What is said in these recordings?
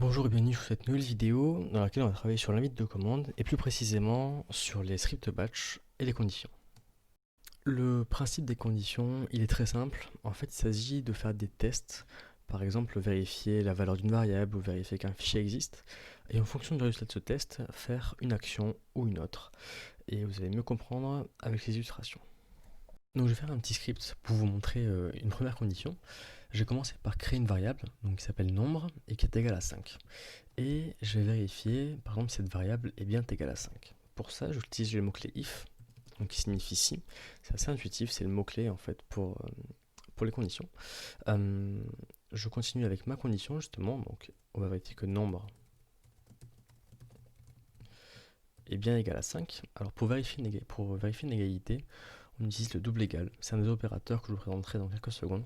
Bonjour et bienvenue sur cette nouvelle vidéo dans laquelle on va travailler sur l'invite de commande et plus précisément sur les scripts batch et les conditions. Le principe des conditions, il est très simple. En fait, il s'agit de faire des tests, par exemple vérifier la valeur d'une variable ou vérifier qu'un fichier existe, et en fonction du résultat de ce test, faire une action ou une autre. Et vous allez mieux comprendre avec les illustrations. Donc je vais faire un petit script pour vous montrer une première condition. Je vais commencer par créer une variable donc, qui s'appelle nombre et qui est égale à 5. Et je vais vérifier, par exemple, si cette variable est bien égale à 5. Pour ça, j'utilise le mot-clé if, donc qui signifie si. C'est assez intuitif, c'est le mot-clé en fait pour les conditions. Je continue avec ma condition justement, donc on va vérifier que nombre est bien égal à 5. Alors pour vérifier une égalité, on utilise le double égal. C'est un des opérateurs que je vous présenterai dans quelques secondes.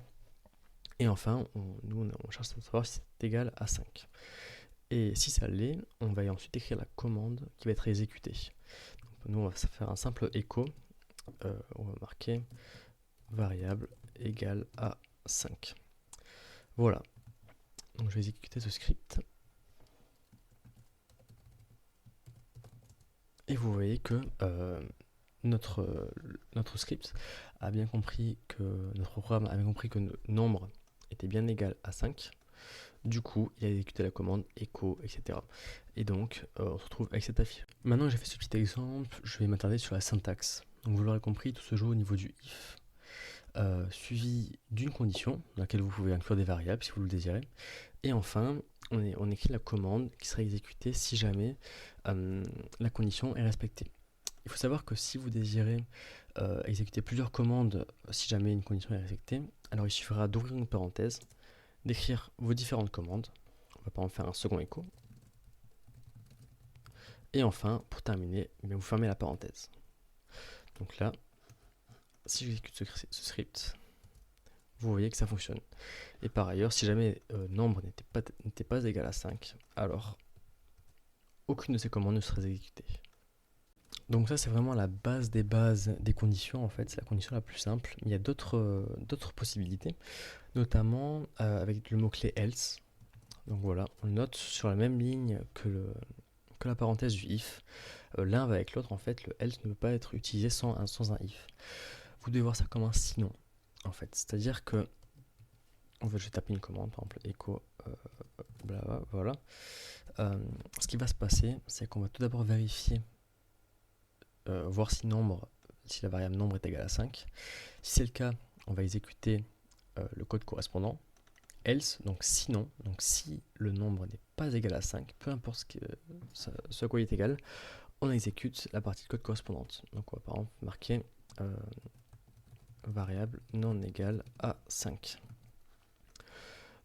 Et enfin, on cherche à savoir si c'est égal à 5. Et si ça l'est, on va ensuite écrire la commande qui va être exécutée. Donc, nous, on va faire un simple echo. On va marquer variable égale à 5. Voilà. Donc, je vais exécuter ce script. Et vous voyez que notre script a bien compris que notre programme a bien compris que le nombre était bien égal à 5. Du coup, il a exécuté la commande echo, etc. Et donc, on se retrouve avec cette affiche. Maintenant que j'ai fait ce petit exemple, je vais m'attarder sur la syntaxe. Donc, vous l'aurez compris, tout se joue au niveau du if, suivi d'une condition dans laquelle vous pouvez inclure des variables si vous le désirez. Et enfin, on écrit la commande qui sera exécutée si jamais la condition est respectée. Il faut savoir que si vous désirez exécuter plusieurs commandes si jamais une condition est respectée, alors il suffira d'ouvrir une parenthèse, d'écrire vos différentes commandes. On va pas en faire un second écho. Et enfin, pour terminer, vous fermez la parenthèse. Donc là, si j'exécute ce script, vous voyez que ça fonctionne. Et par ailleurs, si jamais nombre n'était pas égal à 5, alors aucune de ces commandes ne serait exécutée. Donc ça, c'est vraiment la base des bases des conditions, en fait, c'est la condition la plus simple. Mais il y a d'autres possibilités, notamment avec le mot-clé else. Donc voilà, on note sur la même ligne que la parenthèse du if. L'un va avec l'autre, en fait, le else ne peut pas être utilisé sans un if. Vous devez voir ça comme un sinon, en fait. C'est-à-dire que, je vais taper une commande, par exemple, echo, voilà. Ce qui va se passer, c'est qu'on va tout d'abord vérifier, voir si la variable nombre est égale à 5. Si c'est le cas, on va exécuter le code correspondant. Else, donc sinon, donc si le nombre n'est pas égal à 5, peu importe ce à quoi il est égal, on exécute la partie de code correspondante. Donc on va par exemple marquer variable non égale à 5.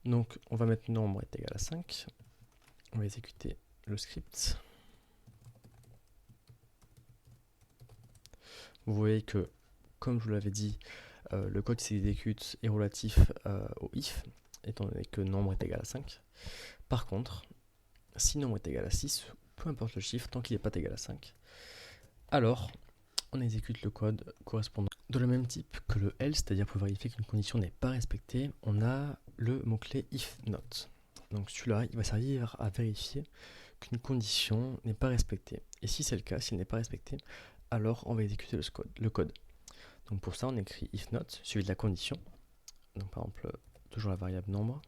Donc on va mettre nombre est égal à 5. On va exécuter le script. Vous voyez que, comme je vous l'avais dit, le code qui s'exécute est relatif au if, étant donné que nombre est égal à 5. Par contre, si nombre est égal à 6, peu importe le chiffre, tant qu'il n'est pas égal à 5, alors on exécute le code correspondant. De le même type que le else, c'est-à-dire pour vérifier qu'une condition n'est pas respectée, on a le mot-clé if not. Donc celui-là, il va servir à vérifier qu'une condition n'est pas respectée. Et si c'est le cas, s'il n'est pas respecté, alors on va exécuter le code. Donc pour ça, on écrit if not, suivi de la condition. Donc par exemple, toujours la variable nombre.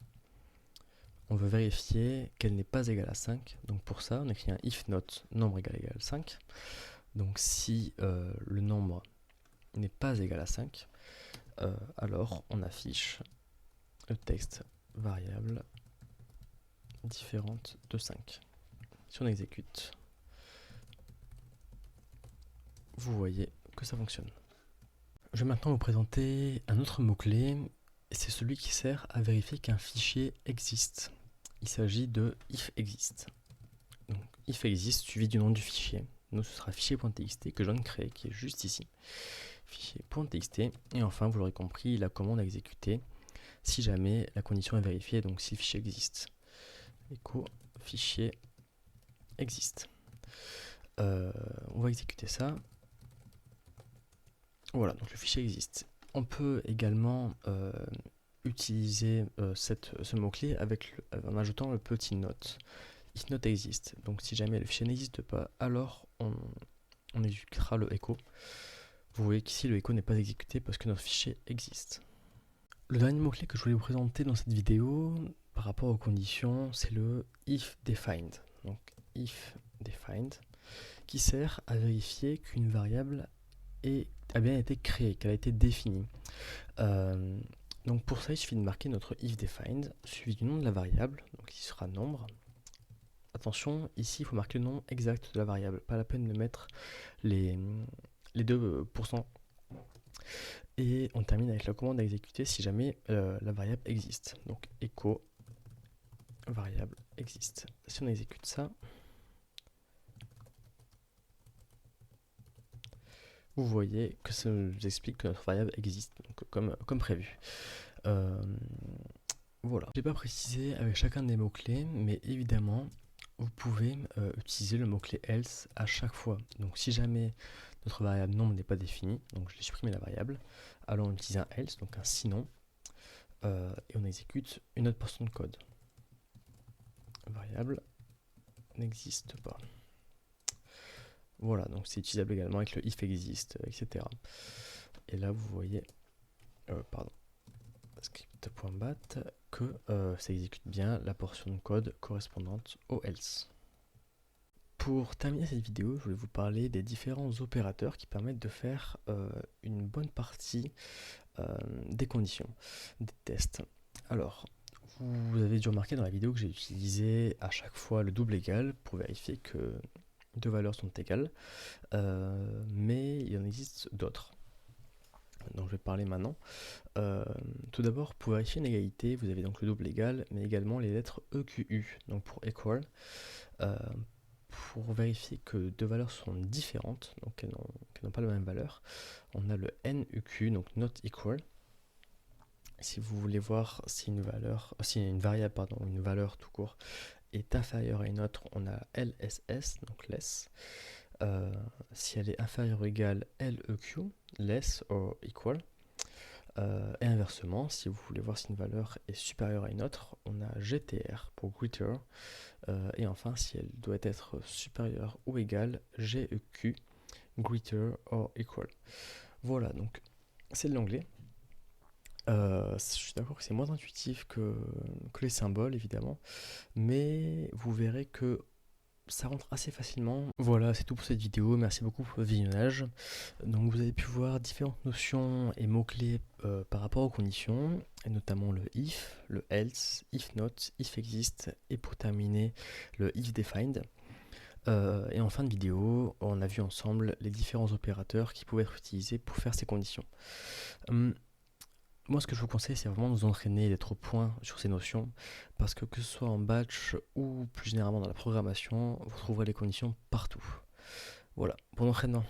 On veut vérifier qu'elle n'est pas égale à 5. Donc pour ça, on écrit un if not nombre égale 5. Donc si le nombre n'est pas égal à 5, alors on affiche le texte variable différente de 5. Si on exécute, vous voyez que ça fonctionne. Je vais maintenant vous présenter un autre mot-clé, et c'est celui qui sert à vérifier qu'un fichier existe. Il s'agit de ifExist. Donc ifExist suivi du nom du fichier. Nous, ce sera fichier.txt que je viens de créer, qui est juste ici. Fichier.txt. Et enfin, vous l'aurez compris, la commande à exécuter si jamais la condition est vérifiée, donc si le fichier existe. Echo fichier existe. On va exécuter ça. Voilà, donc le fichier existe. On peut également utiliser ce mot-clé en ajoutant le petit note. If not exist. Donc si jamais le fichier n'existe pas, alors on exécutera le echo. Vous voyez qu'ici le echo n'est pas exécuté parce que notre fichier existe. Le dernier mot-clé que je voulais vous présenter dans cette vidéo par rapport aux conditions, c'est le if defined. Donc if defined, qui sert à vérifier qu'une variable a bien été créée, qu'elle a été définie. Donc pour ça, il suffit de marquer notre if defined suivi du nom de la variable, donc ici sera nombre. Attention, ici il faut marquer le nom exact de la variable, pas la peine de mettre les 2%. Et on termine avec la commande à exécuter si jamais la variable existe. Donc echo variable existe. Si on exécute ça, vous voyez que ça nous explique que notre variable existe, donc, comme prévu. Voilà. Je n'ai pas précisé avec chacun des mots-clés, mais évidemment, vous pouvez utiliser le mot-clé else à chaque fois. Donc si jamais notre variable nombre n'est pas définie, donc je vais supprimer la variable, alors on utilise un else, donc un sinon, et on exécute une autre portion de code. Variable n'existe pas. Voilà, donc c'est utilisable également avec le if existe, etc. Et là vous voyez, script.bat, que ça exécute bien la portion de code correspondante au else. Pour terminer cette vidéo, je voulais vous parler des différents opérateurs qui permettent de faire une bonne partie des conditions, des tests. Alors, vous avez dû remarquer dans la vidéo que j'ai utilisé à chaque fois le double égal pour vérifier que deux valeurs sont égales, mais il en existe d'autres. Donc je vais parler maintenant. Tout d'abord, pour vérifier une égalité, vous avez donc le double égal, mais également les lettres EQU, donc pour equal. Pour vérifier que deux valeurs sont différentes, donc qu'elles n'ont pas la même valeur, on a le NUQ, donc not equal. Si vous voulez voir si une variable, une valeur tout court, est inférieure à une autre, on a LSS, donc less. Si elle est inférieure ou égale LEQ, less or equal. Et inversement, si vous voulez voir si une valeur est supérieure à une autre, on a GTR pour greater. Et enfin, si elle doit être supérieure ou égale, GEQ, greater or equal. Voilà, donc c'est de l'anglais. Je suis d'accord que c'est moins intuitif que les symboles, évidemment, mais vous verrez que ça rentre assez facilement. Voilà, c'est tout pour cette vidéo. Merci beaucoup pour le visionnage. Donc vous avez pu voir différentes notions et mots-clés par rapport aux conditions, et notamment le if, le else, if not, if exist, et pour terminer, le if defined. Et en fin de vidéo, on a vu ensemble les différents opérateurs qui pouvaient être utilisés pour faire ces conditions. Moi, ce que je vous conseille, c'est vraiment de vous entraîner et d'être au point sur ces notions, parce que ce soit en batch ou plus généralement dans la programmation, vous trouverez les conditions partout. Voilà, bon entraînement.